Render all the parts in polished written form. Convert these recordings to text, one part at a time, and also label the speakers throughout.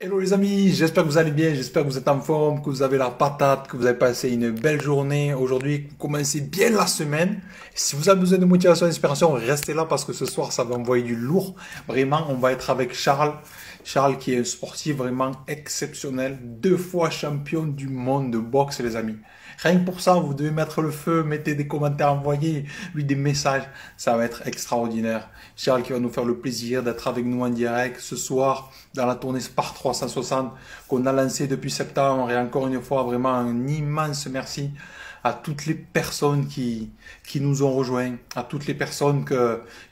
Speaker 1: Hello les amis, j'espère que vous allez bien, j'espère que vous êtes en forme, que vous avez la patate, que vous avez passé une belle journée aujourd'hui, que vous commencez bien la semaine. Si vous avez besoin de motivation et d'inspiration, restez là parce que ce soir ça va envoyer du lourd. Vraiment, on va être avec Charles. Charles qui est un sportif vraiment exceptionnel, 2 fois champion du monde de boxe les amis. Rien que pour ça, vous devez mettre le feu, mettez des commentaires, envoyez lui des messages. Ça va être extraordinaire. Charles qui va nous faire le plaisir d'être avec nous en direct ce soir dans la tournée Spar 360 qu'on a lancée depuis septembre. Et encore une fois, vraiment un immense merci à toutes les personnes qui nous ont rejoints, à toutes les personnes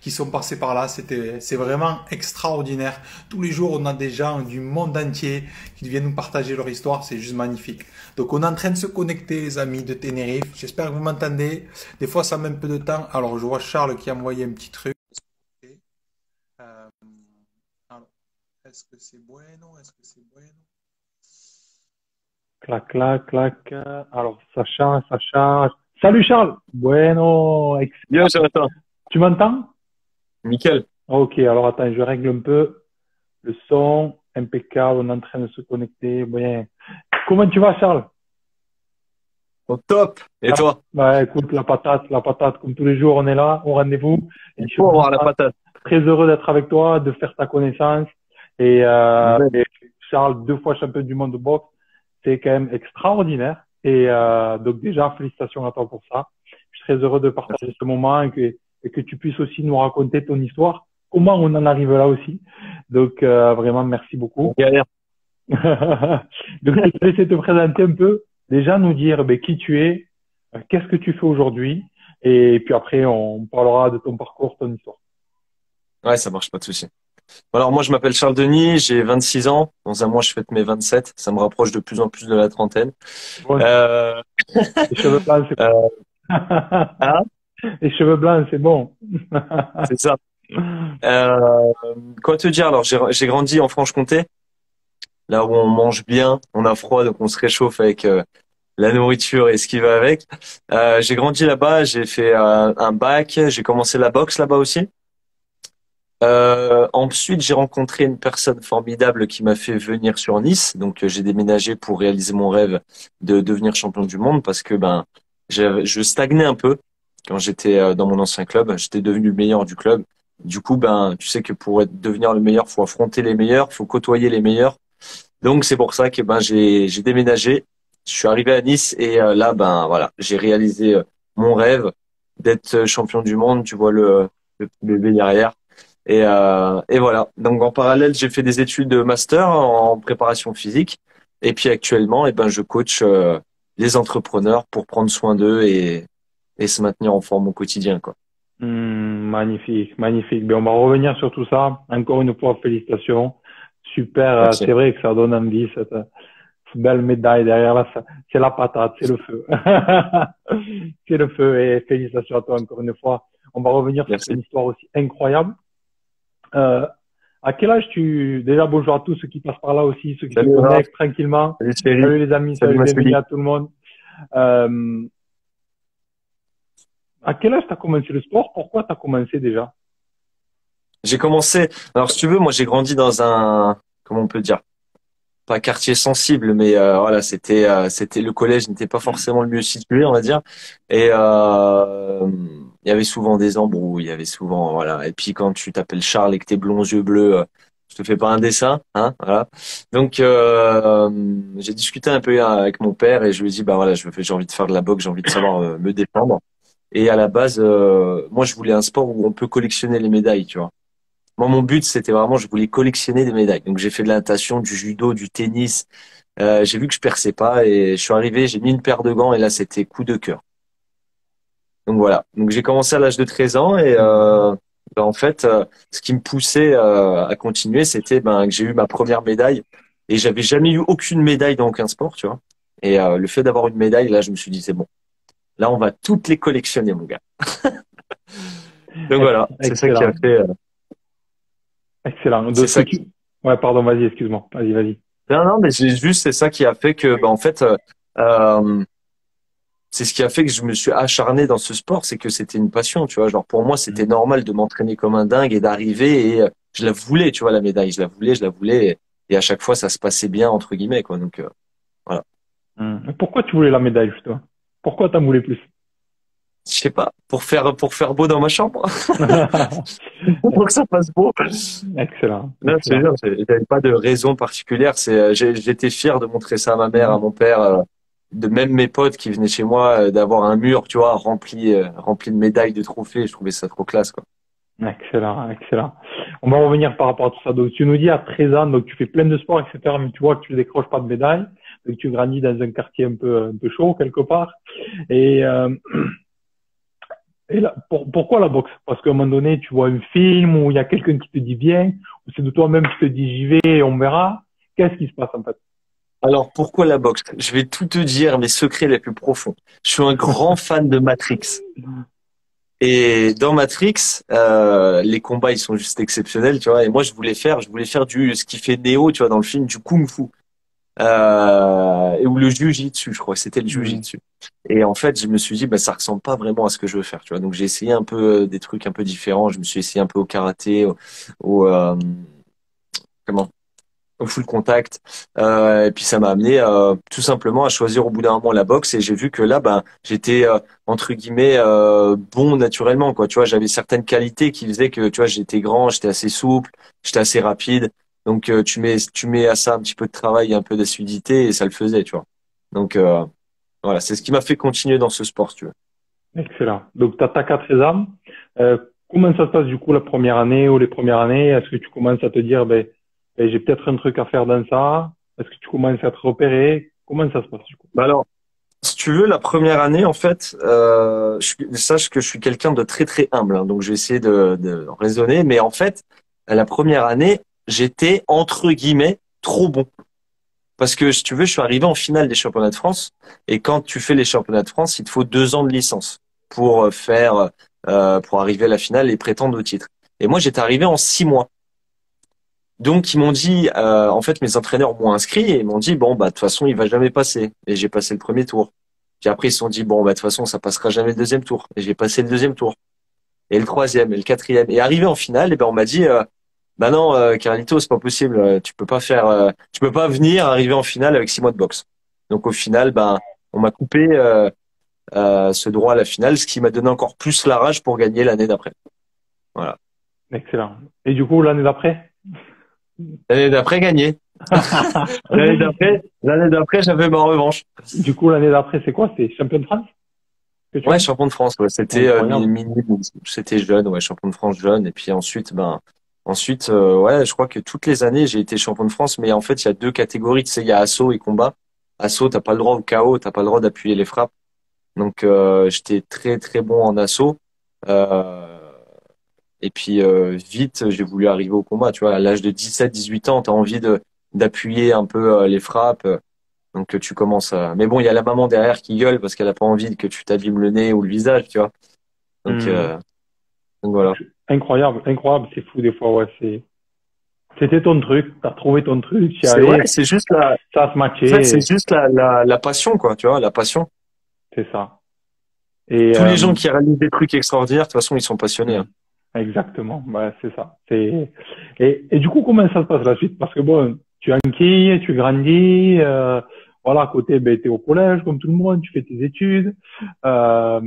Speaker 1: qui sont passées par là. C'est vraiment extraordinaire. Tous les jours, on a des gens du monde entier qui viennent nous partager leur histoire. C'est juste magnifique. Donc, on est en train de se connecter, les amis de Tenerife. J'espère que vous m'entendez. Des fois, ça met un peu de temps. Alors, je vois Charles qui a envoyé un petit truc. Euh, alors, est-ce que c'est bueno? Est-ce que c'est bueno?
Speaker 2: Clac, clac, clac. Alors, ça charge, ça charge. Salut Charles. Bueno,
Speaker 3: Bien,
Speaker 2: excellent.
Speaker 3: Jonathan.
Speaker 2: Tu m'entends?
Speaker 3: Nickel.
Speaker 2: Ok, alors attends, je règle un peu le son. Impeccable, on est en train de se connecter. Bien. Comment tu vas, Charles?
Speaker 3: Au top. Et
Speaker 2: Ah,
Speaker 3: toi?
Speaker 2: bah, écoute, la patate, comme tous les jours, on est là, au rendez-vous. Et
Speaker 3: Il
Speaker 2: je suis
Speaker 3: faut avoir la
Speaker 2: vraiment
Speaker 3: patate.
Speaker 2: très heureux d'être avec toi, de faire ta connaissance.
Speaker 3: Même.
Speaker 2: Et Charles, 2 fois champion du monde de boxe, c'est quand même extraordinaire. Donc déjà, félicitations à toi pour ça. Je suis très heureux de partager ce moment et que tu puisses aussi nous raconter ton histoire, comment on en arrive là aussi. Donc vraiment, merci
Speaker 3: On
Speaker 2: beaucoup.
Speaker 3: galère.
Speaker 2: Donc je vais te laisser te présenter un peu, déjà nous dire qui tu es, qu'est-ce que tu fais aujourd'hui, et puis après on parlera de ton parcours, ton histoire.
Speaker 3: Ouais, ça marche, pas de souci. Alors, moi, je m'appelle Charles Denis, j'ai 26 ans. Dans un mois, je fête mes 27. Ça me rapproche de plus en plus de la trentaine.
Speaker 2: Bon,
Speaker 3: Euh,
Speaker 2: les cheveux blancs, c'est
Speaker 3: euh, hein,
Speaker 2: les cheveux blancs, c'est bon.
Speaker 3: c'est ça. Euh, quoi te dire? Alors, j'ai grandi en Franche-Comté, là où on mange bien, on a froid, donc on se réchauffe avec la nourriture et ce qui va avec. J'ai grandi là-bas, j'ai fait un bac, j'ai commencé la boxe là-bas aussi. Ensuite, j'ai rencontré une personne formidable qui m'a fait venir sur Nice. Donc, j'ai déménagé pour réaliser mon rêve de devenir champion du monde parce que je stagnais un peu quand j'étais dans mon ancien club. J'étais devenu le meilleur du club. Du coup, tu sais que pour devenir le meilleur, faut affronter les meilleurs, faut côtoyer les meilleurs. Donc, c'est pour ça que j'ai déménagé. Je suis arrivé à Nice et là, voilà, j'ai réalisé mon rêve d'être champion du monde. Tu vois le bébé derrière. Et voilà. Donc en parallèle, j'ai fait des études de master en préparation physique. Et puis actuellement, je coach les entrepreneurs pour prendre soin d'eux et se maintenir en forme au quotidien, quoi.
Speaker 2: Magnifique, magnifique. Ben, on va revenir sur tout ça. Encore une fois, félicitations. Super.
Speaker 3: Merci.
Speaker 2: C'est vrai que ça donne envie, cette belle médaille derrière là. C'est la patate, c'est le feu. C'est le feu et félicitations à toi encore une fois. On va revenir sur
Speaker 3: Merci.
Speaker 2: une histoire aussi incroyable. Euh, à quel âge déjà bonjour à tous ceux qui passent par là aussi, ceux qui se
Speaker 3: Salut Raph.
Speaker 2: connectent tranquillement.
Speaker 3: Salut Thierry.
Speaker 2: Salut les amis,
Speaker 3: Salut
Speaker 2: salut, bienvenue
Speaker 3: Massouli.
Speaker 2: à tout le monde. Euh, à quel âge tu as commencé le sport? Pourquoi tu as commencé déjà?
Speaker 3: J'ai commencé. Alors si tu veux, moi j'ai grandi dans comment on peut dire, pas quartier sensible, mais voilà, c'était le collège n'était pas forcément le mieux situé, on va dire. Et il y avait souvent des embrouilles, il y avait souvent voilà. Et puis quand tu t'appelles Charles et que t'es blond aux yeux bleus, je te fais pas un dessin, hein, voilà. Donc j'ai discuté un peu avec mon père et je lui ai dit bah voilà, j'ai envie de faire de la boxe, j'ai envie de savoir me défendre. Et à la base, moi je voulais un sport où on peut collectionner les médailles, tu vois. Moi, mon but, c'était vraiment, je voulais collectionner des médailles. Donc, j'ai fait de la natation, du judo, du tennis. J'ai vu que je perçais pas et je suis arrivé, j'ai mis une paire de gants et là, c'était coup de cœur. Donc, voilà. Donc, j'ai commencé à l'âge de 13 ans et en fait, ce qui me poussait à continuer, c'était que j'ai eu ma première médaille et j'avais jamais eu aucune médaille dans aucun sport, tu vois. Et le fait d'avoir une médaille, là, je me suis dit, c'est bon. Là, on va toutes les collectionner, mon gars. Donc, voilà. C'est ça qui a
Speaker 2: Excellent,
Speaker 3: fait,
Speaker 2: excellent. De
Speaker 3: c'est
Speaker 2: ce que
Speaker 3: ça
Speaker 2: tu... Ouais, pardon, vas-y, excuse-moi. Vas-y, vas-y.
Speaker 3: Non, non, mais c'est ça qui a fait que, en fait, euh, c'est ce qui a fait que je me suis acharné dans ce sport, c'est que c'était une passion, tu vois. Genre, pour moi, c'était normal de m'entraîner comme un dingue et d'arriver et je la voulais, tu vois, la médaille. Je la voulais, je la voulais. et à chaque fois ça se passait bien entre guillemets quoi. Donc voilà.
Speaker 2: Pourquoi tu voulais la médaille, justement? Pourquoi t'en voulais plus?
Speaker 3: Je sais pas, pour faire beau dans ma chambre, pour que ça passe beau.
Speaker 2: Excellent,
Speaker 3: Non, je te
Speaker 2: excellent.
Speaker 3: jure, j'avais pas de raison particulière. J'étais fier de montrer ça à ma mère, à
Speaker 2: Mhm.
Speaker 3: mon père, de même mes potes qui venaient chez moi, d'avoir un mur, tu vois, rempli de médailles, de trophées. Je trouvais ça trop classe, quoi.
Speaker 2: Excellent, excellent. On va revenir par rapport à tout ça. Donc, tu nous dis à 13 ans, donc tu fais plein de sports, etc., mais tu vois que tu ne décroches pas de médaille. Donc, tu grandis dans un quartier un peu chaud, quelque part. Et, euh, et là, pourquoi la boxe? Parce qu'à un moment donné, tu vois un film où il y a quelqu'un qui te dit viens, ou c'est de toi-même qui te dis j'y vais et on verra. Qu'est-ce qui se passe, en fait?
Speaker 3: Alors, pourquoi la boxe? Je vais tout te dire, mes secrets les plus profonds. Je suis un grand fan de Matrix. Et dans Matrix, les combats, ils sont juste exceptionnels, tu vois. Et moi, je voulais faire ce qui fait Neo, tu vois, dans le film, du kung-fu. Ou le jiu-jitsu, je crois que c'était le
Speaker 2: Mhm.
Speaker 3: jiu-jitsu. Et en fait, je me suis dit, bah, ça ressemble pas vraiment à ce que je veux faire, tu vois. Donc, j'ai essayé un peu des trucs un peu différents. Je me suis essayé un peu au karaté, au, comment, au full contact. Et puis, ça m'a amené tout simplement à choisir au bout d'un moment la boxe. Et j'ai vu que là, ben, j'étais entre guillemets bon naturellement, quoi. Tu vois, j'avais certaines qualités qui faisaient que, tu vois, j'étais grand, j'étais assez souple, j'étais assez rapide. Donc, tu mets à ça un petit peu de travail, un peu d'assiduité, et ça le faisait, tu vois. Donc, voilà, c'est ce qui m'a fait continuer dans ce sport, si tu veux.
Speaker 2: Excellent. Donc, tu attaques à 13 ans. Comment ça se passe, du coup, la première année ou les premières années? Est-ce que tu commences à te dire, j'ai peut-être un truc à faire dans ça? Est-ce que tu commences à te repérer? Comment ça se passe, du coup?
Speaker 3: Bah alors, si tu veux, la première année, en fait, sache que je suis quelqu'un de très très humble, hein, donc je vais essayer de raisonner. Mais en fait, la première année, j'étais entre guillemets trop bon. Parce que si tu veux, je suis arrivé en finale des championnats de France. Et quand tu fais les championnats de France, il te faut 2 ans de licence pour pour arriver à la finale et prétendre au titre. Et moi, j'étais arrivé en 6 mois. Donc ils m'ont dit, en fait, mes entraîneurs m'ont inscrit et ils m'ont dit, bon, bah de toute façon, il va jamais passer. Et j'ai passé le premier tour. Puis après, ils se sont dit, bon, bah de toute façon, ça passera jamais le deuxième tour. Et j'ai passé le deuxième tour, et le troisième, et le quatrième. Et arrivé en finale, et ben on m'a dit, bah non, Carlito, c'est pas possible. Tu peux pas venir arriver en finale avec 6 mois de boxe. Donc au final, ben on m'a coupé ce droit à la finale, ce qui m'a donné encore plus la rage pour gagner l'année d'après. Voilà.
Speaker 2: Excellent. Et du coup, l'année d'après?
Speaker 3: L'année d'après, gagné. L'année d'après, j'avais ma revanche.
Speaker 2: Du coup, l'année d'après, c'est quoi? C'est champion de France que tu
Speaker 3: Ouais,
Speaker 2: es?
Speaker 3: champion de France. Ouais. C'était
Speaker 2: Incroyable.
Speaker 3: c'était jeune, ouais, champion de France jeune. Et puis ensuite, ouais, je crois que toutes les années, j'ai été champion de France. Mais en fait, il y a deux catégories. Tu sais, il y a assaut et combat. Assaut, t'as pas le droit au KO, t'as pas le droit d'appuyer les frappes. Donc, j'étais très très bon en assaut. Euh, et puis vite, j'ai voulu arriver au combat. Tu vois, à l'âge de 17, 18 ans, t'as envie de d'appuyer un peu les frappes. Donc tu commences à. Mais bon, il y a la maman derrière qui gueule parce qu'elle a pas envie que tu t'abîmes le nez ou le visage, tu vois. Donc,
Speaker 2: Hmm.
Speaker 3: euh, donc voilà.
Speaker 2: Incroyable, incroyable. C'est fou, des fois, ouais. C'était ton truc. T'as trouvé ton truc. Tu y es
Speaker 3: C'est ouais,
Speaker 2: allé.
Speaker 3: c'est juste
Speaker 2: Ça a se
Speaker 3: en fait, c'est
Speaker 2: matché.
Speaker 3: juste la passion, quoi, tu vois, la passion.
Speaker 2: C'est ça. Et,
Speaker 3: Tous les gens qui réalisent des trucs extraordinaires, de toute façon, ils sont passionnés,
Speaker 2: hmm.
Speaker 3: hein.
Speaker 2: Exactement, bah, c'est ça. Et du coup, comment ça se passe la suite? Parce que bon, tu enquilles, tu grandis, voilà, à côté, ben, t'es au collège comme tout le monde, tu fais tes études. Euh,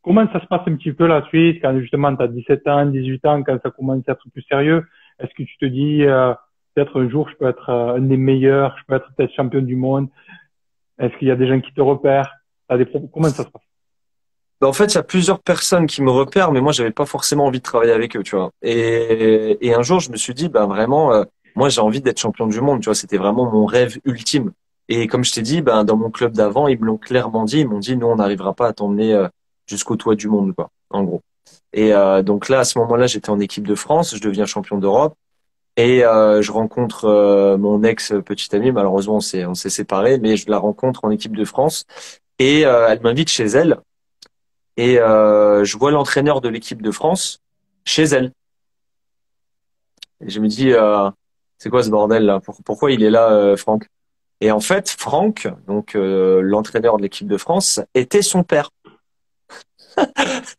Speaker 2: comment ça se passe un petit peu la suite quand justement tu as 17 ans, 18 ans, quand ça commence à être plus sérieux? Est-ce que tu te dis, peut-être un jour je peux être un des meilleurs, je peux être peut-être champion du monde? Est-ce qu'il y a des gens qui te repèrent? Comment ça se passe?
Speaker 3: En fait, il y a plusieurs personnes qui me repèrent, mais moi, j'avais pas forcément envie de travailler avec eux, tu vois. Et un jour, je me suis dit, ben vraiment, moi, j'ai envie d'être champion du monde, tu vois. C'était vraiment mon rêve ultime. Et comme je t'ai dit, ben dans mon club d'avant, ils me l'ont clairement dit. Ils m'ont dit, nous, on n'arrivera pas à t'emmener jusqu'au toit du monde, quoi. En gros. Et donc là, à ce moment-là, j'étais en équipe de France, je deviens champion d'Europe. Et je rencontre mon ex petite amie. Malheureusement, on s'est séparés, mais je la rencontre en équipe de France et elle m'invite chez elle. Et je vois l'entraîneur de l'équipe de France chez elle. Et je me dis, c'est quoi ce bordel là? Pourquoi il est là, Franck? Et en fait, Franck, donc l'entraîneur de l'équipe de France, était son père.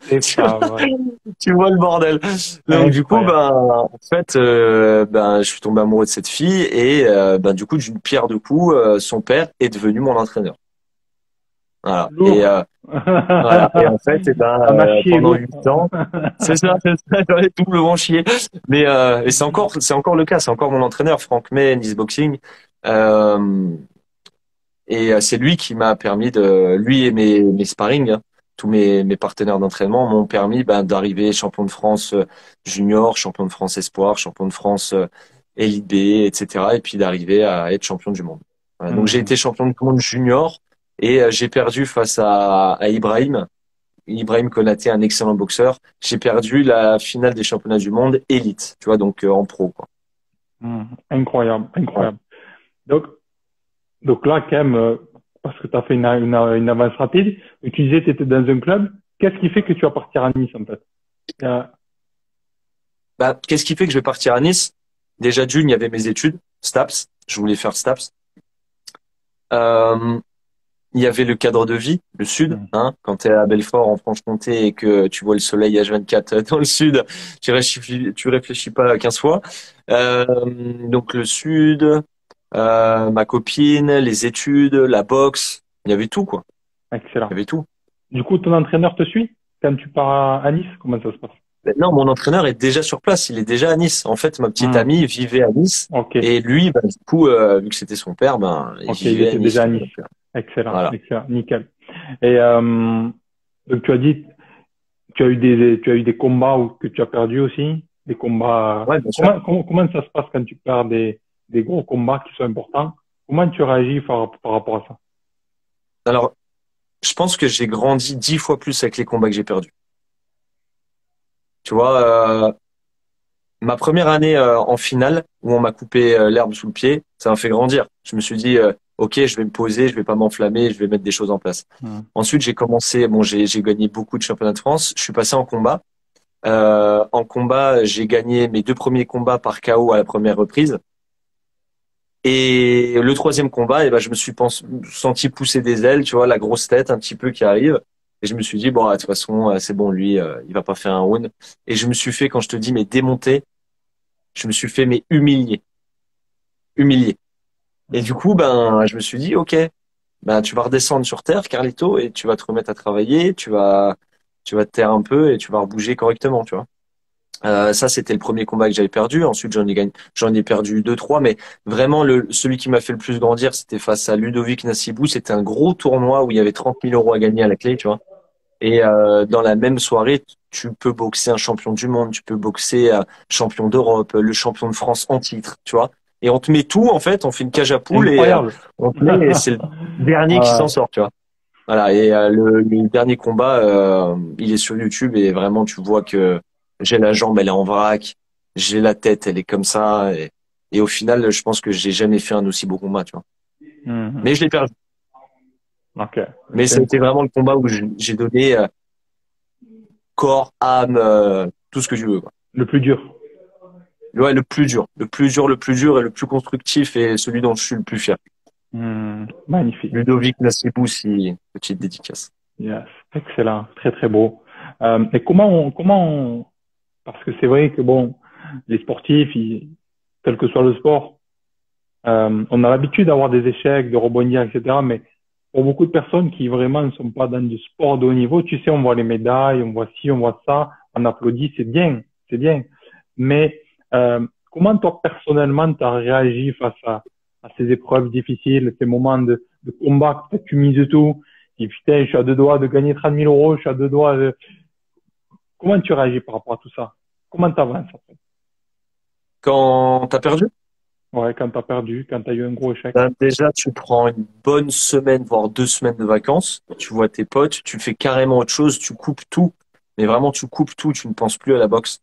Speaker 2: C'est
Speaker 3: Tu
Speaker 2: pas
Speaker 3: vois,
Speaker 2: vrai.
Speaker 3: tu vois le bordel. Donc du coup,
Speaker 2: Incroyable.
Speaker 3: en fait, je suis tombé amoureux de cette fille et du coup, d'une pierre deux coups, son père est devenu mon entraîneur. Voilà.
Speaker 2: Lourd.
Speaker 3: Voilà. Et en fait,
Speaker 2: T'en as chié
Speaker 3: pendant
Speaker 2: lourd.
Speaker 3: 8 ans, c'est ça, j'en ai doublement chié. Et c'est encore le cas, c'est encore mon entraîneur, Franck May, Nice Boxing. Euh, c'est lui qui m'a permis lui et mes sparring, hein, tous mes partenaires d'entraînement m'ont permis d'arriver champion de France junior, champion de France espoir, champion de France élite B, etc. Et puis d'arriver à être champion du monde. Voilà. Donc j'ai
Speaker 2: Hmm.
Speaker 3: été champion du monde junior et j'ai perdu face à Ibrahim. Ibrahim Konaté, un excellent boxeur. J'ai perdu la finale des championnats du monde élite, tu vois, donc en pro, quoi.
Speaker 2: Hmm. Incroyable,
Speaker 3: Ouais.
Speaker 2: incroyable. Donc, donc là, quand même, parce que tu as fait une avance rapide, et tu disais que tu étais dans un club, qu'est-ce qui fait que tu vas partir à Nice, en fait? Euh,
Speaker 3: Qu'est-ce qui fait que je vais partir à Nice? Déjà d'une, il y avait mes études, STAPS. Je voulais faire STAPS. Euh, il y avait le cadre de vie, le sud,
Speaker 2: hmm.
Speaker 3: hein. Quand tu es à Belfort, en Franche-Comté, et que tu vois le soleil H24 dans le sud, tu réfléchis pas 15 fois. Donc le sud, ma copine, les études, la boxe, il y avait tout, quoi. Il y
Speaker 2: Excellent.
Speaker 3: avait tout.
Speaker 2: Du coup, ton entraîneur te suit quand tu pars à Nice? Comment ça se passe?
Speaker 3: Non, mon entraîneur est déjà sur place, il est déjà à Nice. En fait, ma petite
Speaker 2: Hmm.
Speaker 3: amie vivait à Nice
Speaker 2: Ok,
Speaker 3: et lui, du coup, vu que c'était son père, il
Speaker 2: ok, il
Speaker 3: vivait à
Speaker 2: était
Speaker 3: Nice.
Speaker 2: déjà à
Speaker 3: Tu vois,
Speaker 2: Nice.
Speaker 3: donc,
Speaker 2: Excellent,
Speaker 3: voilà.
Speaker 2: excellent, nickel. Et donc tu as dit, tu as eu des combats que tu as perdu aussi, des combats.
Speaker 3: Ouais, bien sûr.
Speaker 2: Comment ça se passe quand tu perds des gros combats qui sont importants? Comment tu réagis par rapport à ça?
Speaker 3: Alors, je pense que j'ai grandi 10 fois plus avec les combats que j'ai perdus. Tu vois, ma première année en finale, où on m'a coupé l'herbe sous le pied, ça m'a fait grandir. Je me suis dit, ok, je vais me poser, je vais pas m'enflammer, je vais mettre des choses en place.
Speaker 2: Hmm.
Speaker 3: Ensuite, j'ai commencé, bon, j'ai gagné beaucoup de championnats de France. Je suis passé en combat. En combat, j'ai gagné mes 2 premiers combats par KO à la première reprise. Et le troisième combat, je me suis senti pousser des ailes, tu vois, la grosse tête un petit peu qui arrive. Et je me suis dit, bon, de toute façon, c'est bon, lui, il va pas faire un round. Et je me suis fait, quand je te dis, mais démonter, je me suis fait, mais humilier. Humilier. Et
Speaker 2: Hmm.
Speaker 3: du coup, je me suis dit, ok, tu vas redescendre sur terre, Carlito, et tu vas te remettre à travailler, tu vas te taire un peu et tu vas rebouger correctement, tu vois. Ça, c'était le premier combat que j'avais perdu. Ensuite, j'en ai perdu deux, trois, mais vraiment, celui qui m'a fait le plus grandir, c'était face à Ludovic Nassibou. C'était un gros tournoi où il y avait 30 000 € à gagner à la clé, tu vois. Et dans la même soirée, tu peux boxer un champion du monde, tu peux boxer un champion d'Europe, le champion de France en titre, tu vois. Et on te met tout, en fait, on fait une cage à poules et
Speaker 2: Incroyable.
Speaker 3: on te met, et c'est le dernier qui s'en
Speaker 2: Ouais.
Speaker 3: sort, tu vois. Voilà, et le dernier combat, il est sur YouTube et vraiment tu vois que j'ai la jambe, elle est en vrac, j'ai la tête, elle est comme ça, et au final, je pense que j'ai jamais fait un aussi beau combat, tu vois.
Speaker 2: Mhm.
Speaker 3: Mais je l'ai perdu.
Speaker 2: Ok,
Speaker 3: Mais
Speaker 2: c'est
Speaker 3: c'était vraiment le combat où j'ai donné corps, âme, tout ce que tu veux, quoi.
Speaker 2: le plus dur.
Speaker 3: Ouais, le plus dur, le plus dur, le plus dur et le plus constructif et celui dont je suis le plus fier.
Speaker 2: Magnifique.
Speaker 3: Ludovic Nassibou, petite dédicace.
Speaker 2: Yes. Excellent. Très, très beau. Et parce que c'est vrai que bon, les sportifs, quel que soit le sport, on a l'habitude d'avoir des échecs, de rebondir, etc. Mais pour beaucoup de personnes qui vraiment ne sont pas dans du sport de haut niveau, tu sais, on voit les médailles, on voit ci, on voit ça, on applaudit, c'est bien, c'est bien. Mais comment toi personnellement tu as réagi face à ces épreuves difficiles, ces moments de combat que tu mises tout, et putain, je suis à deux doigts de gagner 30 000 €, je suis à deux doigts de... Comment tu réagis par rapport à tout ça? Comment t'avances en fait?
Speaker 3: Quand t'as perdu?
Speaker 2: Ouais, quand t'as perdu, quand t'as eu un gros échec.
Speaker 3: Déjà, tu prends une bonne semaine, voire 2 semaines de vacances. Tu vois tes potes, tu fais carrément autre chose, tu coupes tout. Mais vraiment, tu coupes tout, tu ne penses plus à la boxe.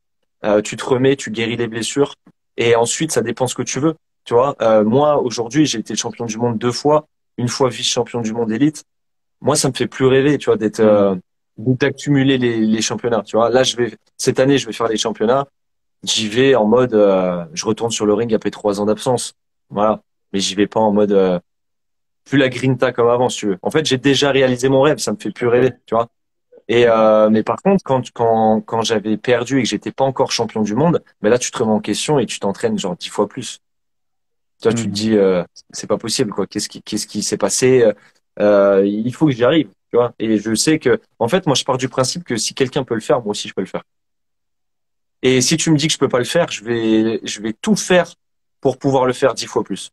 Speaker 3: Tu te remets, tu guéris les blessures. Et ensuite, ça dépend ce que tu veux. Tu vois, moi, aujourd'hui, j'ai été champion du monde 2 fois, une fois vice-champion du monde élite. Moi, ça me fait plus rêver, tu vois,
Speaker 2: Hmm.
Speaker 3: d'accumuler les championnats. Tu vois, là, cette année, je vais faire les championnats. J'y vais en mode, je retourne sur le ring après 3 ans d'absence. Voilà. Mais j'y vais pas en mode, plus la grinta comme avant, si tu veux. En fait, j'ai déjà réalisé mon rêve, ça me fait plus
Speaker 2: Ok.
Speaker 3: rêver, tu vois. Mais par contre, quand j'avais perdu et que j'étais pas encore champion du monde, ben là, tu te remets en question et tu t'entraînes genre 10 fois plus. Tu vois, tu te
Speaker 2: Mhm.
Speaker 3: dis, c'est pas possible, quoi. Qu'est-ce qui s'est passé? Il faut que j'y arrive, tu vois. Et je sais que, en fait, moi, je pars du principe que si quelqu'un peut le faire, moi aussi, je peux le faire. Et si tu me dis que je peux pas le faire, je vais tout faire pour pouvoir le faire 10 fois plus.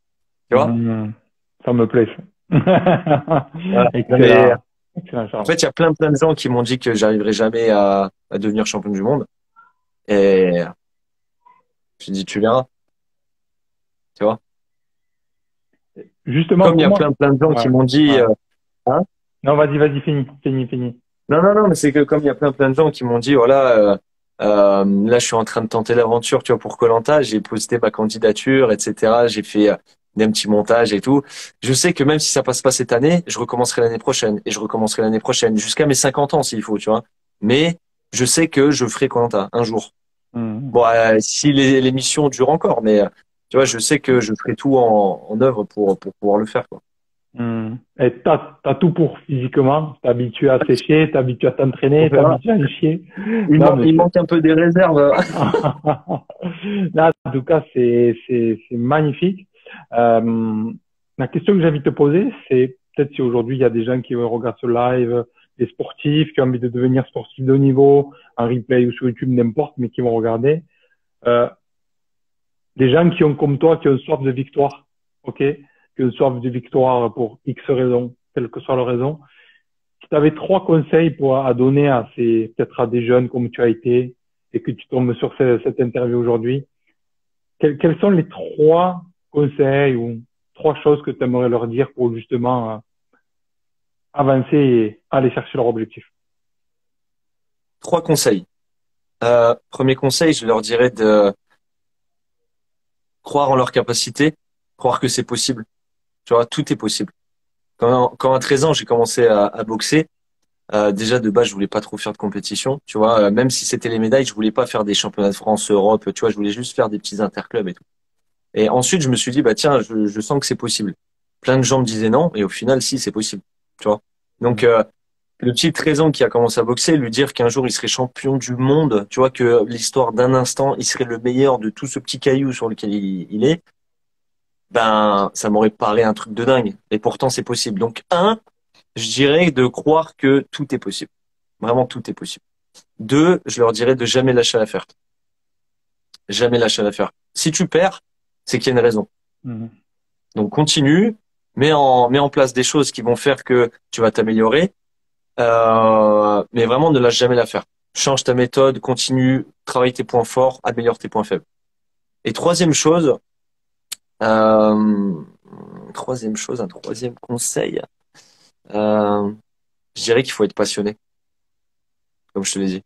Speaker 3: Tu vois?
Speaker 2: Mhm. Ça me plaît.
Speaker 3: Voilà. Non, mais,
Speaker 2: Excellent. Excellent,
Speaker 3: en
Speaker 2: Charles.
Speaker 3: fait, il y a plein de gens qui m'ont dit que j'arriverai jamais à devenir champion du monde. Et je dis, tu verras, tu vois?
Speaker 2: Justement,
Speaker 3: Comme il y a
Speaker 2: comment?
Speaker 3: plein de gens qui
Speaker 2: Ouais,
Speaker 3: m'ont dit,
Speaker 2: ouais.
Speaker 3: hein.
Speaker 2: Non, vas-y, finis.
Speaker 3: Non, mais c'est que comme il y a plein de gens qui m'ont dit, voilà, là, je suis en train de tenter l'aventure, tu vois, pour koh j'ai posté ma candidature, etc. J'ai fait des petits montages et tout. Je sais que même si ça passe pas cette année, je recommencerai l'année prochaine et je recommencerai l'année prochaine jusqu'à mes 50 ans s'il faut, tu vois. Mais je sais que je ferai koh un jour.
Speaker 2: Mhm.
Speaker 3: Bon, si l'émission dure encore, mais tu vois, je sais que je ferai tout en œuvre pour pouvoir le faire, quoi.
Speaker 2: Et t'as tout pour physiquement. T'es habitué à sécher, t'es habitué à
Speaker 3: On
Speaker 2: t'entraîner, t'es
Speaker 3: verra.
Speaker 2: habitué à chier. Non, mais
Speaker 3: Il manque un peu des réserves.
Speaker 2: là, en tout cas, c'est magnifique. Euh, la question que j'ai envie de te poser, c'est peut-être si aujourd'hui il y a des gens qui regardent ce live, des sportifs qui ont envie de devenir sportifs de haut niveau, en replay ou sur YouTube, n'importe, mais qui vont regarder. Euh, des gens qui ont comme toi, qui ont soif de victoire, ok, qui ont soif de victoire pour X raisons, quelle que soit leur raison. Si tu avais trois conseils à donner à peut-être à des jeunes comme tu as été et que tu tombes sur cette interview aujourd'hui, quels sont les trois conseils ou trois choses que tu aimerais leur dire pour justement avancer et aller chercher leur objectif?
Speaker 3: Trois conseils. Premier conseil, je leur dirais de croire en leur capacité, croire que c'est possible. Tu vois, tout est possible. Quand à 13 ans, j'ai commencé à boxer, déjà de base, je voulais pas trop faire de compétition. Tu vois, même si c'était les médailles, je voulais pas faire des championnats de France, Europe. Tu vois, je voulais juste faire des petits interclubs et tout. Et ensuite, je me suis dit, bah tiens, je sens que c'est possible. Plein de gens me disaient non, et au final, si, c'est possible. Tu vois. Donc, le petit 13 ans qui a commencé à boxer, lui dire qu'un jour il serait champion du monde, tu vois, que l'histoire d'un instant, il serait le meilleur de tout ce petit caillou sur lequel il est, ben, ça m'aurait paru un truc de dingue. Et pourtant, c'est possible. Donc, je dirais de croire que tout est possible. Vraiment, tout est possible. Deux, je leur dirais de jamais lâcher l'affaire. Jamais lâcher l'affaire. Si tu perds, c'est qu'il y a une raison.
Speaker 2: Mhm.
Speaker 3: Donc, continue, mets en place des choses qui vont faire que tu vas t'améliorer. Mais vraiment, ne lâche jamais l'affaire. Change ta méthode, continue, travaille tes points forts, améliore tes points faibles. Et euh, un troisième conseil, euh, je dirais qu'il faut être passionné, comme je te l'ai dit.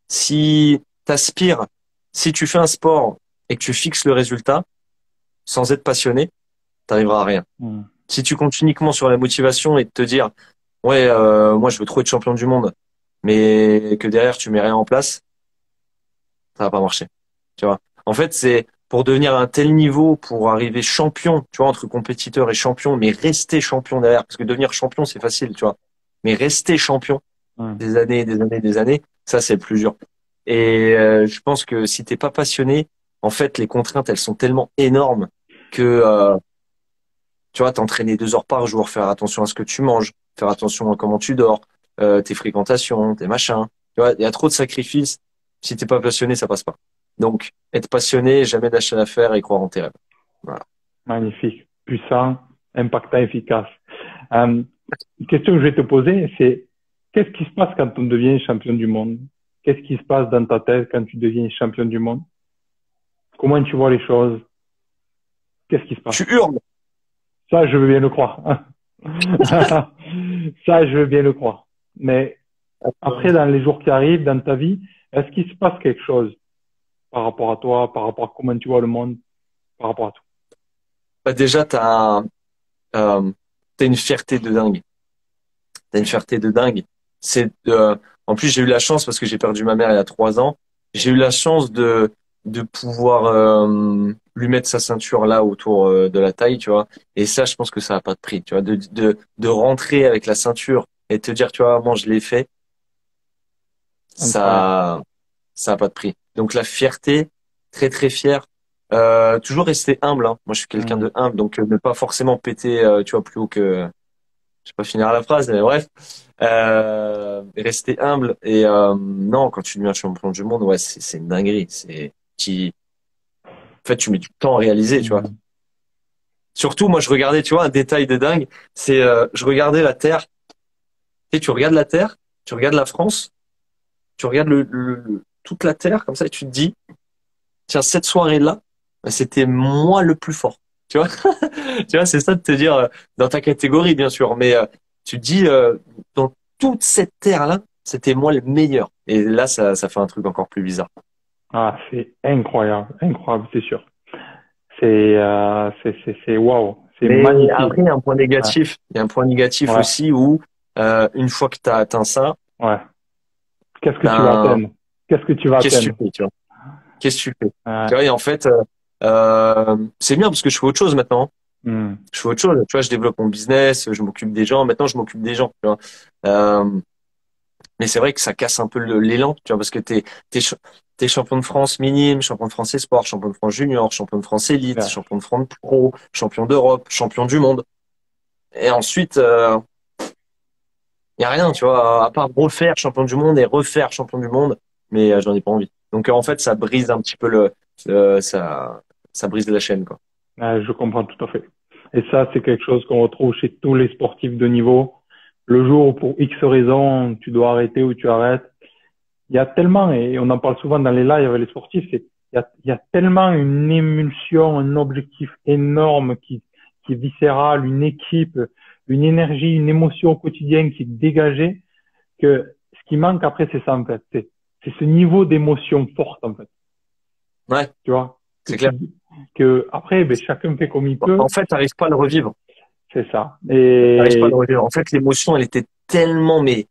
Speaker 3: Si t'aspires, si tu fais un sport et que tu fixes le résultat, sans être passionné, t'arriveras à rien.
Speaker 2: Mhm.
Speaker 3: Si tu comptes uniquement sur la motivation et de te dire, ouais, moi je veux trop être champion du monde, mais que derrière tu mets rien en place, ça va pas marcher. Tu vois. En fait, c'est pour devenir à un tel niveau, pour arriver champion, tu vois, entre compétiteur et champion, mais rester champion derrière, parce que devenir champion, c'est facile, tu vois. Mais rester champion
Speaker 2: Mhm.
Speaker 3: des années, des années, ça, c'est le plus dur. Et je pense que si t'es pas passionné, en fait, les contraintes, elles sont tellement énormes que, tu vois, t'entraîner 2 heures par jour, faire attention à ce que tu manges, faire attention à comment tu dors, tes fréquentations, tes machins. Tu vois, il y a trop de sacrifices. Si t'es pas passionné, ça passe pas. Donc, être passionné, jamais lâcher l'affaire et croire en tes rêves. Voilà.
Speaker 2: Magnifique, puissant, impactant, efficace. Euh, une question que je vais te poser, c'est qu'est-ce qui se passe quand on devient champion du monde? Qu'est-ce qui se passe dans ta tête quand tu deviens champion du monde? Comment tu vois les choses? Qu'est-ce qui se passe?
Speaker 3: Tu hurles.
Speaker 2: Ça, je veux bien le croire. Ça, je veux bien le croire. Mais après, dans les jours qui arrivent, dans ta vie, est-ce qu'il se passe quelque chose par rapport à toi, par rapport à comment tu vois le monde, par rapport à tout?
Speaker 3: Bah, déjà, euh, t'as une fierté de dingue. T'as une fierté de dingue. C'est, en plus, j'ai eu la chance parce que j'ai perdu ma mère il y a 3 ans. J'ai eu la chance de pouvoir, lui mettre sa ceinture là autour de la taille, tu vois. Et ça, je pense que ça a pas de prix, tu vois. De rentrer avec la ceinture et te dire, tu vois, moi, je l'ai fait.
Speaker 2: Incroyable.
Speaker 3: ça a pas de prix. Donc la fierté, très très fier. Toujours rester humble, hein. Moi, je suis quelqu'un
Speaker 2: Hmm.
Speaker 3: de humble, donc ne pas forcément péter, tu vois, plus haut que. Je vais pas finir la phrase, mais bref. Rester humble et non, quand tu deviens champion du monde, ouais, c'est une dinguerie. En fait, tu mets du temps à réaliser, tu vois.
Speaker 2: Hmm.
Speaker 3: Surtout, moi, je regardais, tu vois, un détail de dingue, c'est, je regardais la Terre. Tu sais, tu regardes la Terre, tu regardes la France, tu regardes toute la Terre comme ça, et tu te dis, tiens, cette soirée-là, bah, c'était moi le plus fort. Tu vois, tu vois, c'est ça de te dire dans ta catégorie, bien sûr, mais tu te dis dans toute cette terre-là, c'était moi le meilleur. Et là, ça fait un truc encore plus bizarre.
Speaker 2: Ah, c'est incroyable, incroyable, c'est sûr. C'est waouh, c'est
Speaker 3: Mais
Speaker 2: magnifique.
Speaker 3: après, il y a un point
Speaker 2: Ouais,
Speaker 3: négatif. Il y a un point négatif
Speaker 2: ouais,
Speaker 3: aussi où une fois que tu as atteint ça,
Speaker 2: ouais. Qu'est-ce que tu vas
Speaker 3: ben,
Speaker 2: atteindre? Qu'est-ce que tu vas
Speaker 3: qu'est-ce que tu
Speaker 2: atteindre?
Speaker 3: fais, tu vois? Qu'est-ce que tu fais?
Speaker 2: Ouais.
Speaker 3: Tu vois, et en fait, c'est bien parce que je fais autre chose maintenant.
Speaker 2: Hmm.
Speaker 3: Je fais autre chose. Tu vois, je développe mon business, je m'occupe des gens. Maintenant, je m'occupe des gens. Tu vois. Mais c'est vrai que ça casse un peu l'élan, tu vois, parce que t'es champion de France minime, champion de France espoir, champion de France junior, champion de France élite,
Speaker 2: Yeah.
Speaker 3: champion de France pro, champion d'Europe, champion du monde. Et ensuite, y a rien, tu vois, à part refaire champion du monde et refaire champion du monde, mais j'en ai pas envie. Donc en fait, ça brise un petit peu le- ça, ça brise la chaîne, quoi.
Speaker 2: Je comprends tout à fait. Et ça, c'est quelque chose qu'on retrouve chez tous les sportifs de niveau. Le jour où pour X raison, tu dois arrêter ou tu arrêtes, il y a tellement, et on en parle souvent dans les lives avec les sportifs, il y a tellement une émulsion, un objectif énorme qui est viscéral, une équipe, une énergie, une émotion au quotidien qui est dégagée, que ce qui manque après, c'est ça, en fait. C'est ce niveau d'émotion forte, en fait.
Speaker 3: Ouais,
Speaker 2: Tu vois? Que
Speaker 3: c'est clair.
Speaker 2: que après, ben, chacun fait comme il peut.
Speaker 3: En fait, t'arrives pas à le revivre.
Speaker 2: C'est ça.
Speaker 3: T'arrives pas à le
Speaker 2: Et,
Speaker 3: revivre. En fait, l'émotion, elle était tellement, mais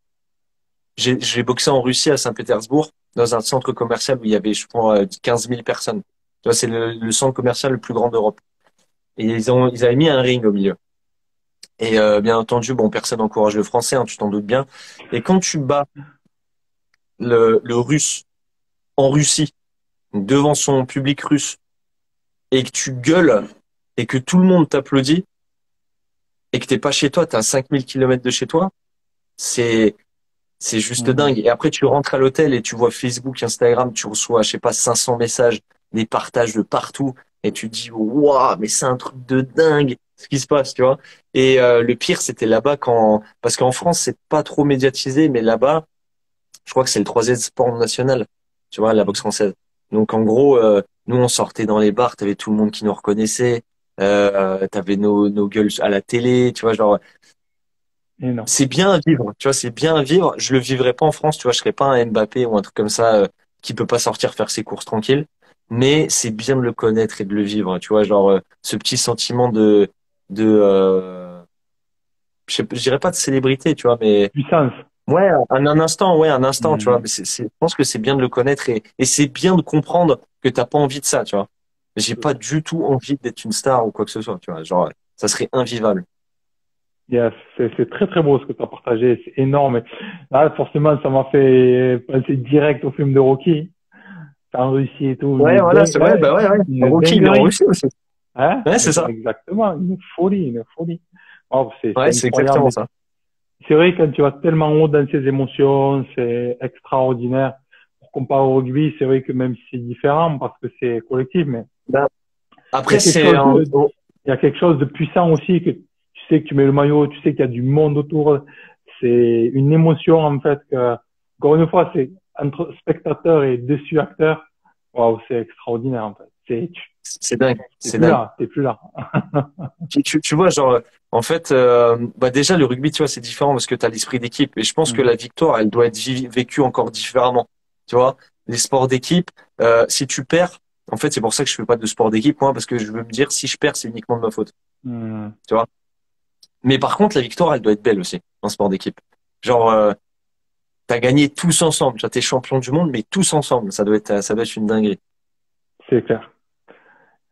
Speaker 3: j'ai boxé en Russie, à Saint-Pétersbourg, dans un centre commercial où il y avait, je crois, 15 000 personnes. Tu vois, c'est le centre commercial le plus grand d'Europe. Et ils avaient mis un ring au milieu. Et bien entendu, bon, personne n'encourage le français, hein, tu t'en doutes bien. Et quand tu bats le russe en Russie, devant son public russe, et que tu gueules, et que tout le monde t'applaudit, et que t'es pas chez toi, t'es à 5 000 kilomètres de chez toi, c'est c'est juste dingue. Et après, tu rentres à l'hôtel et tu vois Facebook, Instagram, tu reçois, je sais pas, 500 messages, des partages de partout. Et tu te dis, waouh, mais c'est un truc de dingue ce qui se passe, tu vois. Et le pire, c'était là-bas parce qu'en France, c'est pas trop médiatisé, mais là-bas, je crois que c'est le troisième sport national, tu vois, la boxe française. Donc en gros, nous, on sortait dans les bars, t'avais tout le monde qui nous reconnaissait, t'avais nos gueules à la télé, tu vois, genre,
Speaker 2: et non.
Speaker 3: c'est bien à vivre, tu vois, c'est bien à vivre. Je le vivrais pas en France, tu vois, je serais pas un Mbappé ou un truc comme ça qui peut pas sortir faire ses courses tranquille. Mais c'est bien de le connaître et de le vivre, tu vois, genre ce petit sentiment de je dirais pas de célébrité, tu vois, mais
Speaker 2: Puissance.
Speaker 3: ouais, un instant, ouais, un instant, tu vois.
Speaker 2: Hmm.
Speaker 3: Mais je pense que c'est bien de le connaître et c'est bien de comprendre que t'as pas envie de ça, tu vois. J'ai pas du tout envie d'être une star ou quoi que ce soit, tu vois. Genre, ça serait invivable.
Speaker 2: Yes, c'est très très beau ce que tu as partagé, c'est énorme. Là, forcément, ça m'a fait penser direct au film de Rocky, en Russie et tout,
Speaker 3: Ouais, voilà, c'est vrai,
Speaker 2: ouais,
Speaker 3: bah ouais, ouais.
Speaker 2: une
Speaker 3: Rocky, il est en
Speaker 2: dinguerie,
Speaker 3: Russie aussi.
Speaker 2: hein?
Speaker 3: Ouais, c'est ça.
Speaker 2: Exactement, une folie, une folie. Oh, c'est
Speaker 3: Ouais, c'est
Speaker 2: incroyable.
Speaker 3: exactement
Speaker 2: Mais
Speaker 3: ça.
Speaker 2: c'est vrai, quand tu vas tellement haut dans ses émotions, c'est extraordinaire. Pour comparer au rugby, c'est vrai que même si c'est différent parce que c'est collectif, mais
Speaker 3: Bah,
Speaker 2: il y
Speaker 3: après,
Speaker 2: a quelque
Speaker 3: c'est
Speaker 2: chose
Speaker 3: un... oh,
Speaker 2: il y a quelque chose de puissant aussi que tu sais que tu mets le maillot, tu sais qu'il y a du monde autour. C'est une émotion en fait que, encore une fois, c'est entre spectateur et dessus acteur. Waouh, c'est extraordinaire en fait.
Speaker 3: c'est dingue,
Speaker 2: T'es
Speaker 3: c'est
Speaker 2: plus
Speaker 3: dingue.
Speaker 2: là, t'es plus là.
Speaker 3: Tu vois, genre, en fait, bah déjà, le rugby, tu vois, c'est différent parce que tu as l'esprit d'équipe. Et je pense que
Speaker 2: Mhm.
Speaker 3: la victoire, elle doit être vécue encore différemment. Tu vois, les sports d'équipe, si tu perds, en fait, c'est pour ça que je fais pas de sport d'équipe, moi, parce que je veux me dire, si je perds, c'est uniquement de ma faute.
Speaker 2: Mhm.
Speaker 3: Tu vois. Mais par contre, la victoire, elle doit être belle aussi, en sport d'équipe. Genre, t'as gagné tous ensemble. Tu vois, t'es champion du monde, mais tous ensemble. Ça doit être une dinguerie.
Speaker 2: C'est clair.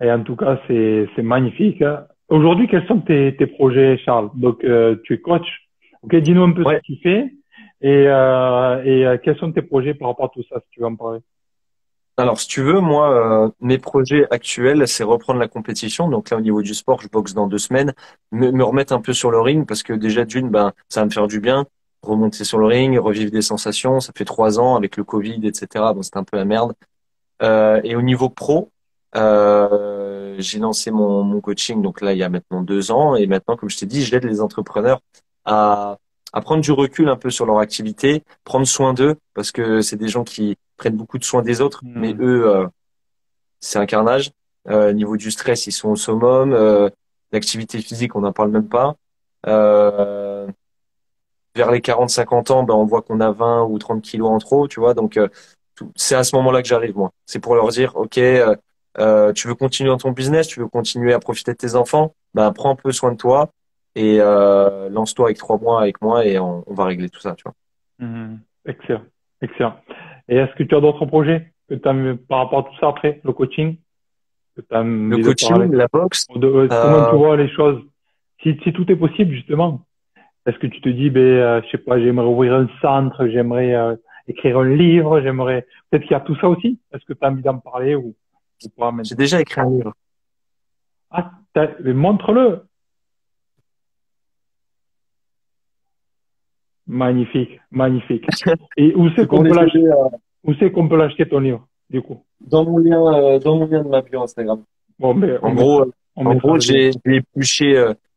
Speaker 2: Et en tout cas, c'est magnifique, hein. Aujourd'hui, quels sont tes projets, Charles? Donc, tu es coach. Ok, dis-nous un peu ce
Speaker 3: Ouais.
Speaker 2: que tu fais Quels sont tes projets par rapport à tout ça, si tu veux en parler?
Speaker 3: Alors, si tu veux, moi, mes projets actuels, c'est reprendre la compétition. Donc là, au niveau du sport, je boxe dans 2 semaines, me remettre un peu sur le ring parce que déjà d'une, ben, ça va me faire du bien, remonter sur le ring, revivre des sensations. Ça fait 3 ans avec le Covid, etc. Bon, c'était un peu la merde. Et au niveau pro, j'ai lancé mon coaching. Donc là, il y a maintenant 2 ans, et maintenant, comme je t'ai dit, j'aide les entrepreneurs à à prendre du recul un peu sur leur activité, prendre soin d'eux parce que c'est des gens qui prennent beaucoup de soin des autres, mais
Speaker 2: Hmm.
Speaker 3: eux, c'est un carnage. Niveau du stress, ils sont au summum. L'activité physique, on n'en parle même pas. Euh, Vers les 40-50 ans, ben, on voit qu'on a 20 ou 30 kilos en trop, tu vois. Donc, c'est à ce moment-là que j'arrive, moi. C'est pour leur dire, OK, tu veux continuer dans ton business, tu veux continuer à profiter de tes enfants, ben, prends un peu soin de toi et lance-toi avec 3 mois avec moi et on va régler tout ça, tu vois.
Speaker 2: Hmm. Excellent, excellent. Et est-ce que tu as d'autres projets que tu as par rapport à tout ça après, le coaching, que tu as
Speaker 3: Le
Speaker 2: envie de parler?
Speaker 3: coaching, la boxe,
Speaker 2: Comment tu
Speaker 3: euh,
Speaker 2: vois les choses? Si tout est possible, justement, est-ce que tu te dis, ben, je sais pas, j'aimerais ouvrir un centre, j'aimerais écrire un livre, j'aimerais... Peut-être qu'il y a tout ça aussi. Est-ce que tu as envie d'en parler ou pas
Speaker 3: j'ai
Speaker 2: maintenant?
Speaker 3: déjà écrit un livre.
Speaker 2: Ah, mais montre-le. Magnifique, magnifique. Et
Speaker 3: C'est pour les aider
Speaker 2: où c'est qu'on peut l'acheter ton livre, du coup?
Speaker 3: dans mon lien de ma bio Instagram.
Speaker 2: Bon, mais
Speaker 3: En gros,
Speaker 2: on mettra le lien.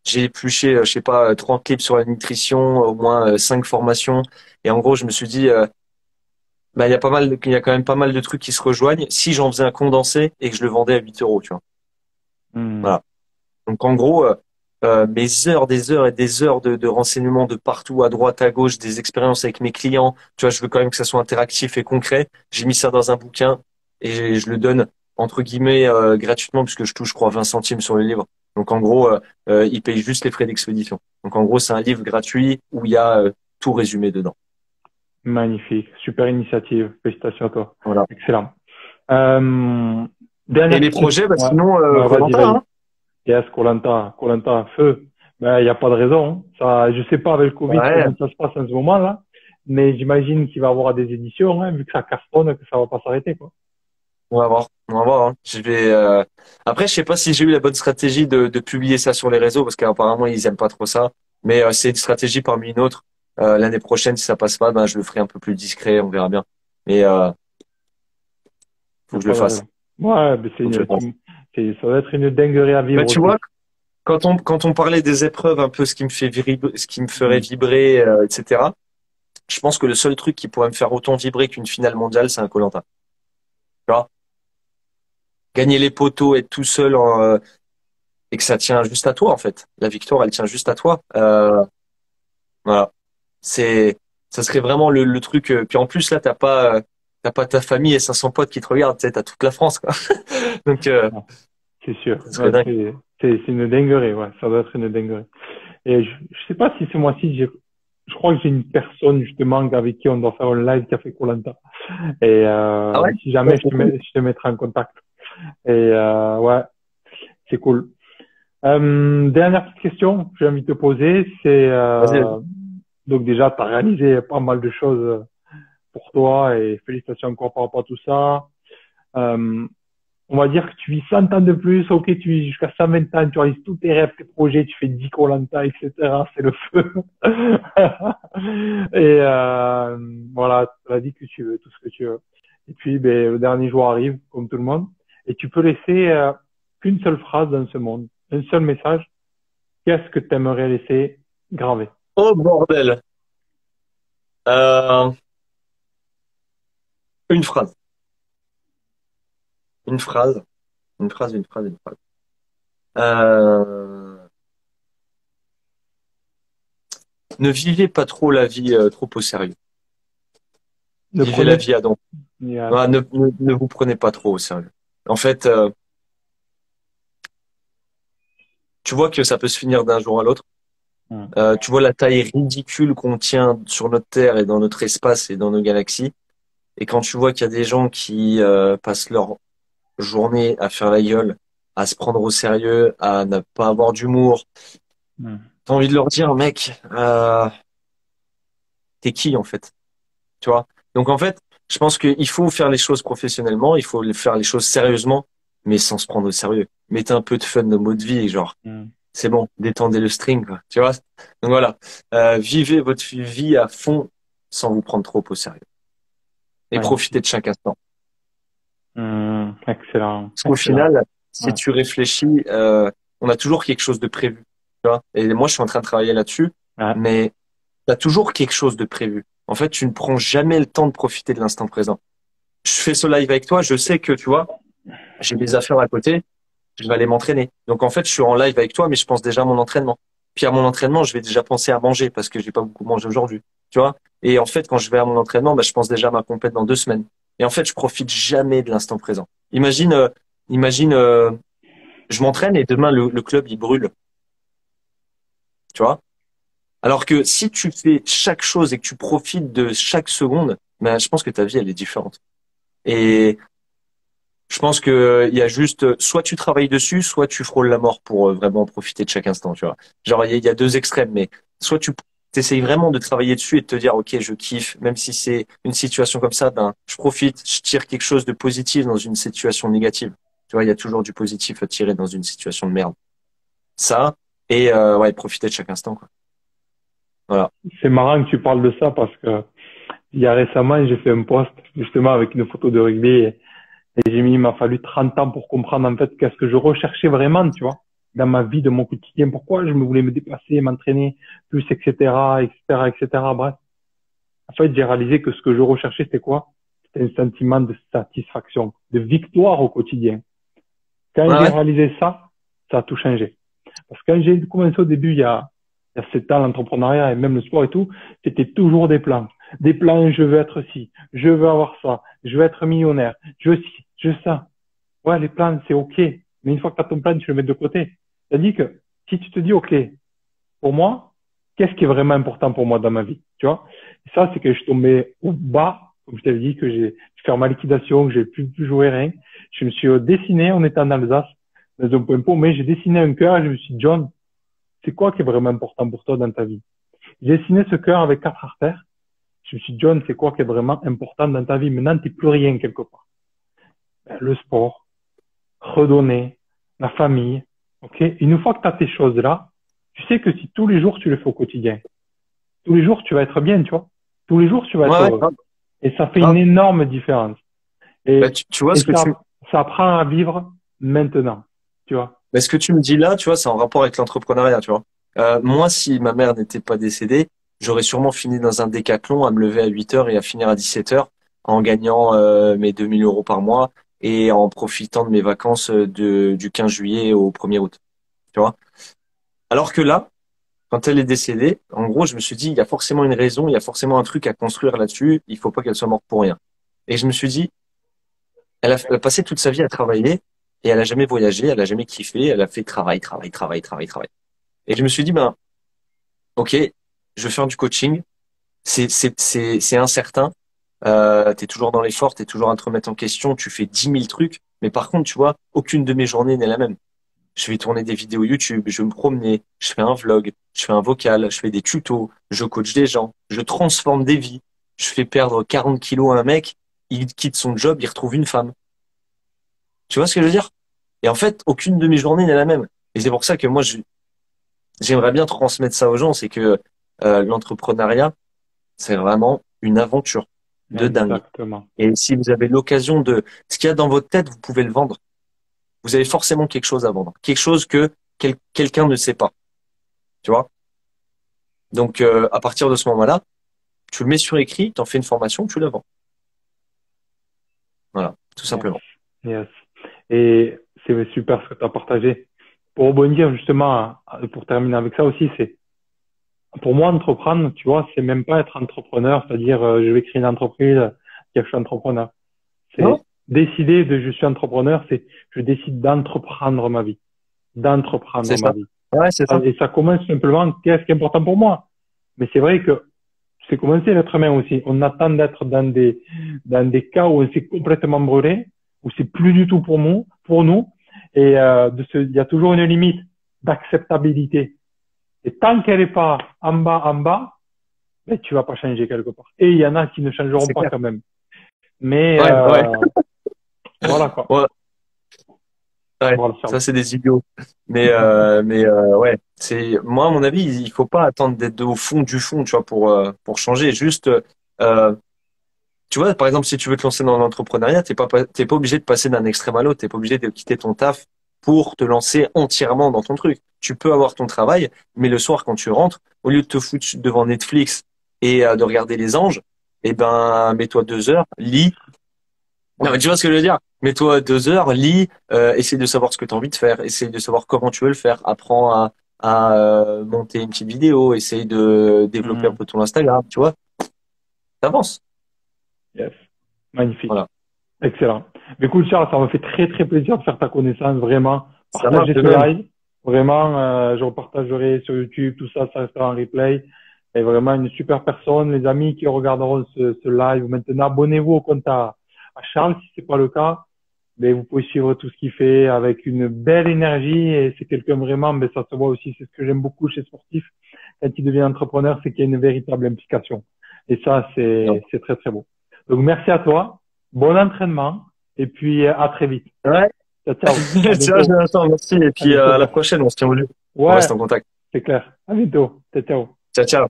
Speaker 3: j'ai épluché, je sais pas, 3 clips sur la nutrition, au moins 5 formations. Et en gros, je me suis dit, bah, il y a quand même pas mal de trucs qui se rejoignent. Si j'en faisais un condensé et que je le vendais à 8 euros, tu vois.
Speaker 2: Hmm.
Speaker 3: Voilà. Donc en gros, mes heures, des heures et des heures de renseignements de partout, à droite, à gauche, des expériences avec mes clients. Tu vois, je veux quand même que ça soit interactif et concret. J'ai mis ça dans un bouquin et je le donne entre guillemets gratuitement puisque je touche, je crois, 20 centimes sur le livre. Donc en gros, il paye juste les frais d'expédition. Donc en gros, c'est un livre gratuit où il y a tout résumé dedans.
Speaker 2: Magnifique, super initiative. Félicitations à toi.
Speaker 3: Voilà.
Speaker 2: Excellent.
Speaker 3: Et
Speaker 2: Dernière
Speaker 3: les
Speaker 2: petite question.
Speaker 3: projets, bah
Speaker 2: Ouais,
Speaker 3: sinon,
Speaker 2: ouais,
Speaker 3: koh
Speaker 2: vas-y,
Speaker 3: hein.
Speaker 2: vas-y. Yes, Koh-Lanta, feu. Ben, il n'y a pas de raison, hein. Ça, je sais pas avec le Covid
Speaker 3: Ouais,
Speaker 2: comment ça se passe en ce moment-là, mais j'imagine qu'il va y avoir des éditions, hein, vu que ça cartonne, que ça va pas s'arrêter, quoi.
Speaker 3: on va voir. On va voir, hein. Je vais. Après, je sais pas si j'ai eu la bonne stratégie de publier ça sur les réseaux parce qu'apparemment ils aiment pas trop ça. Mais c'est une stratégie parmi une autre. L'année prochaine, si ça passe pas, ben je le ferai un peu plus discret. On verra bien. Mais
Speaker 2: Il
Speaker 3: faut
Speaker 2: n'y
Speaker 3: que
Speaker 2: a
Speaker 3: je le
Speaker 2: pas de
Speaker 3: fasse.
Speaker 2: raison. Ouais, mais
Speaker 3: Faut que je le fasse.
Speaker 2: ça va être une dinguerie à
Speaker 3: Bah
Speaker 2: vivre
Speaker 3: tu
Speaker 2: aussi.
Speaker 3: vois, quand on parlait des épreuves, un peu ce qui me fait ce qui me ferait
Speaker 2: Hmm.
Speaker 3: vibrer, etc. Je pense que le seul truc qui pourrait me faire autant vibrer qu'une finale mondiale, c'est un koh. Tu vois, gagner les poteaux, être tout seul et que ça tient juste à toi en fait. La victoire, elle tient juste à toi. Voilà. C'est, ça serait vraiment le truc. Puis en plus là, t'as pas ta famille et 500 potes qui te regardent. Tu sais, t'as toute la France, quoi. Donc,
Speaker 2: Ouais, c'est sûr.
Speaker 3: ça serait
Speaker 2: Ouais,
Speaker 3: dingue.
Speaker 2: c'est une dinguerie, ouais. Ça doit être une dinguerie. Et je sais pas si ce mois-ci, je crois que j'ai une personne, justement, avec qui on doit faire un live qui a fait koh.
Speaker 3: Ah ouais?
Speaker 2: Si
Speaker 3: Ouais,
Speaker 2: jamais
Speaker 3: c'est cool.
Speaker 2: je te mettrai en contact. Ouais, c'est cool. Dernière petite question que j'ai envie de te poser, c'est
Speaker 3: Vas-y, vas-y.
Speaker 2: donc déjà, tu as réalisé pas mal de choses pour toi et félicitations encore par rapport à tout ça. Euh, on va dire que tu vis 100 ans de plus, ok, tu vis jusqu'à 120 ans, tu réalises tous tes rêves, tes projets, tu fais 10 koh, etc. C'est le feu. Voilà, tu as dit que tu veux, tout ce que tu veux. Et puis, ben, le dernier jour arrive, comme tout le monde, et tu peux laisser qu'une seule phrase dans ce monde, un seul message. Qu'est-ce que tu aimerais laisser gravé?
Speaker 3: Oh bordel. Euh, une phrase, une phrase, une phrase. Euh, Ne vivez pas trop la vie trop au sérieux.
Speaker 2: Ne
Speaker 3: Vivez la
Speaker 2: prenez,
Speaker 3: vie à don.
Speaker 2: Yes.
Speaker 3: Ah, ne vous prenez pas trop au sérieux. En fait, tu vois que ça peut se finir d'un jour à l'autre.
Speaker 2: Hmm.
Speaker 3: Tu vois la taille ridicule qu'on tient sur notre Terre et dans notre espace et dans nos galaxies. Et quand tu vois qu'il y a des gens qui passent leur journée à faire la gueule, à se prendre au sérieux, à ne pas avoir d'humour,
Speaker 2: Hmm.
Speaker 3: t'as envie de leur dire, mec, t'es qui en fait? Tu vois? Donc en fait, je pense qu'il faut faire les choses professionnellement, il faut faire les choses sérieusement, mais sans se prendre au sérieux. Mettez un peu de fun dans votre vie, genre
Speaker 2: Mm.
Speaker 3: c'est bon, détendez le string, quoi. Tu vois? Donc voilà, vivez votre vie à fond sans vous prendre trop au sérieux et profitez
Speaker 2: Magnifique.
Speaker 3: de chaque instant.
Speaker 2: Excellent,
Speaker 3: Parce qu'au
Speaker 2: excellent.
Speaker 3: final, si
Speaker 2: Ouais.
Speaker 3: tu réfléchis, on a toujours quelque chose de prévu. Tu vois? Et moi, je suis en train de travailler là-dessus,
Speaker 2: Ouais.
Speaker 3: mais tu as toujours quelque chose de prévu. En fait, tu ne prends jamais le temps de profiter de l'instant présent. Je fais ce live avec toi, je sais que, tu vois, j'ai des affaires à côté, je vais aller m'entraîner. Donc, en fait, je suis en live avec toi, mais je pense déjà à mon entraînement. Puis à mon entraînement, je vais déjà penser à manger parce que j'ai pas beaucoup mangé aujourd'hui. Tu vois? Et en fait, quand je vais à mon entraînement, bah, je pense déjà à ma compète dans 2 semaines. Et en fait, je profite jamais de l'instant présent. Imagine, je m'entraîne et demain, le club, il brûle. Tu vois? Alors que si tu fais chaque chose et que tu profites de chaque seconde, ben, je pense que ta vie, elle est différente. Et je pense que il y a juste, soit tu travailles dessus, soit tu frôles la mort pour vraiment profiter de chaque instant, tu vois. Genre, il y a deux extrêmes, mais soit tu essayes vraiment de travailler dessus et de te dire, OK, je kiffe, même si c'est une situation comme ça, ben, je profite, je tire quelque chose de positif dans une situation négative. Tu vois, il y a toujours du positif à tirer dans une situation de merde. Ça, et ouais, profiter de chaque instant, quoi. Voilà.
Speaker 2: C'est marrant que tu parles de ça parce que il y a récemment, j'ai fait un post justement avec une photo de rugby et j'ai mis, il m'a fallu 30 ans pour comprendre en fait qu'est-ce que je recherchais vraiment, tu vois, dans ma vie, de mon quotidien, pourquoi je me voulais me dépasser, m'entraîner plus, etc., etc., etc. Bref, en fait, j'ai réalisé que ce que je recherchais, c'était quoi? C'était un sentiment de satisfaction, de victoire au quotidien. Quand
Speaker 3: Ouais,
Speaker 2: j'ai
Speaker 3: ouais.
Speaker 2: réalisé ça, ça a tout changé. Parce que quand j'ai commencé au début, il y a 7 ans, l'entrepreneuriat et même le sport et tout, c'était toujours des plans. Des plans, je veux être ci, je veux avoir ça, je veux être millionnaire, je veux ci, je veux ça. Ouais, les plans, c'est OK. Mais une fois que tu as ton plan, tu le mets de côté. C'est-à-dire que si tu te dis, OK, pour moi, qu'est-ce qui est vraiment important pour moi dans ma vie? Tu vois? Et ça, c'est que je tombais au bas, comme je t'avais dit, que j'ai fait ma liquidation, que j'ai plus joué rien. Je me suis dessiné, on était en Alsace, dans un point paumé, j'ai dessiné un cœur et je me suis dit, John, c'est quoi qui est vraiment important pour toi dans ta vie? J'ai dessiné ce cœur avec 4 artères. Je me suis dit, John, c'est quoi qui est vraiment important dans ta vie? Maintenant, t'es plus rien quelque part. Ben, le sport, redonner, la famille. OK? Une fois que tu as tes choses-là, tu sais que si tous les jours tu le fais au quotidien, tous les jours tu vas être bien, tu vois. Tous les jours tu vas
Speaker 3: Ouais,
Speaker 2: être
Speaker 3: ouais,
Speaker 2: heureux.
Speaker 3: grave,
Speaker 2: Et ça fait une
Speaker 3: grave.
Speaker 2: énorme différence.
Speaker 3: Bah,
Speaker 2: Et,
Speaker 3: tu vois
Speaker 2: et
Speaker 3: ce que tu,
Speaker 2: ça apprend à vivre maintenant, tu vois.
Speaker 3: bah, ce que tu me dis là, tu vois, c'est en rapport avec l'entrepreneuriat, tu vois. Moi, si ma mère n'était pas décédée, j'aurais sûrement fini dans un décathlon à me lever à 8 heures et à finir à 17 heures en gagnant mes 2 000 € par mois et en profitant de mes vacances du 15 juillet au 1er août, tu vois. Alors que là, quand elle est décédée, en gros, je me suis dit, il y a forcément une raison, il y a forcément un truc à construire là-dessus, il faut pas qu'elle soit morte pour rien. Et je me suis dit, elle a passé toute sa vie à travailler et elle a jamais voyagé, elle a jamais kiffé, elle a fait travail, travail, travail, travail, travail. Et je me suis dit, ben, ok, je vais faire du coaching. C'est incertain. T'es toujours dans l'effort, t'es toujours à te remettre en question, tu fais 10 000 trucs. Mais par contre, tu vois, aucune de mes journées n'est la même. Je vais tourner des vidéos YouTube, je vais me promener, je fais un vlog, je fais un vocal, je fais des tutos, je coach des gens, je transforme des vies. Je fais perdre 40 kilos à un mec, il quitte son job, il retrouve une femme. Tu vois ce que je veux dire? Et en fait, aucune de mes journées n'est la même. Et c'est pour ça que moi, j'aimerais bien transmettre ça aux gens, c'est que l'entrepreneuriat, c'est vraiment une aventure de dingue.
Speaker 2: Exactement.
Speaker 3: Et si vous avez l'occasion de... Ce qu'il y a dans votre tête, vous pouvez le vendre. Vous avez forcément quelque chose à vendre. Quelque chose que quelqu'un ne sait pas. Tu vois? Donc, à partir de ce moment-là, tu le mets sur écrit, tu en fais une formation, tu la vends. Voilà, tout
Speaker 2: Yes.
Speaker 3: simplement.
Speaker 2: Yes. Et c'est super ce que tu as partagé. Pour rebondir justement, pour terminer avec ça aussi, c'est pour moi entreprendre, tu vois, c'est même pas être entrepreneur, c'est-à-dire je vais créer une entreprise, dire que je suis entrepreneur.
Speaker 3: Non?
Speaker 2: C'est décider de je suis entrepreneur, c'est je décide d'entreprendre ma vie,
Speaker 3: C'est
Speaker 2: d'entreprendre ma
Speaker 3: ça.
Speaker 2: vie.
Speaker 3: Ouais, c'est ça.
Speaker 2: Et ça commence simplement, qu'est-ce qui est important pour moi? Mais c'est vrai que c'est commencé l'être humain aussi. On attend d'être dans des cas où on s'est complètement brûlé, où c'est plus du tout pour nous. Et il y a toujours une limite d'acceptabilité. Et tant qu'elle n'est pas en bas, ben, tu vas pas changer quelque part. Et il y en a qui ne changeront
Speaker 3: C'est
Speaker 2: pas
Speaker 3: clair.
Speaker 2: quand même. Mais
Speaker 3: Ouais, ouais,
Speaker 2: voilà quoi.
Speaker 3: ouais, ouais.
Speaker 2: Voilà,
Speaker 3: Ça, c'est des idiots. Mais ouais, c'est moi, à mon avis, il faut pas attendre d'être au fond du fond, tu vois, pour changer. Juste, tu vois, par exemple, si tu veux te lancer dans l'entrepreneuriat, t'es pas obligé de passer d'un extrême à l'autre. T'es pas obligé de quitter ton taf pour te lancer entièrement dans ton truc. Tu peux avoir ton travail, mais le soir, quand tu rentres, au lieu de te foutre devant Netflix et de regarder les anges, eh ben, mets-toi 2 heures, lis. Non, mais tu vois ce que je veux dire? Mets-toi 2 heures, lis, essaie de savoir ce que tu as envie de faire, essaie de savoir comment tu veux le faire, apprends à monter une petite vidéo, essaye de développer un
Speaker 2: Mhm.
Speaker 3: peu ton Instagram, tu vois, t'avances.
Speaker 2: Yes. Magnifique.
Speaker 3: Voilà.
Speaker 2: Excellent. Mais écoute, Charles, ça m'a fait très, très plaisir de faire ta connaissance. Vraiment,
Speaker 3: Ça marche
Speaker 2: partager
Speaker 3: de
Speaker 2: ce
Speaker 3: même.
Speaker 2: live. Vraiment, je repartagerai sur YouTube, tout ça, ça restera en replay. Et vraiment, une super personne. Les amis qui regarderont ce live maintenant, abonnez-vous au compte à Charles, si c'est pas le cas. Mais vous pouvez suivre tout ce qu'il fait avec une belle énergie et c'est quelqu'un vraiment, mais ça se voit aussi, c'est ce que j'aime beaucoup chez sportif. Quand il devient entrepreneur, c'est qu'il y a une véritable implication. Et ça, c'est très, très beau. Donc, merci à toi. Bon entraînement. Et puis, à très vite.
Speaker 3: Ouais.
Speaker 2: Ciao, ciao. À
Speaker 3: Tiens,
Speaker 2: bientôt.
Speaker 3: Jonathan, merci. Et
Speaker 2: À
Speaker 3: puis
Speaker 2: bientôt,
Speaker 3: à la
Speaker 2: bref.
Speaker 3: prochaine, on se tient au jus. On
Speaker 2: Ouais,
Speaker 3: reste en contact.
Speaker 2: c'est clair. À bientôt. Ciao, ciao.
Speaker 3: Ciao, ciao.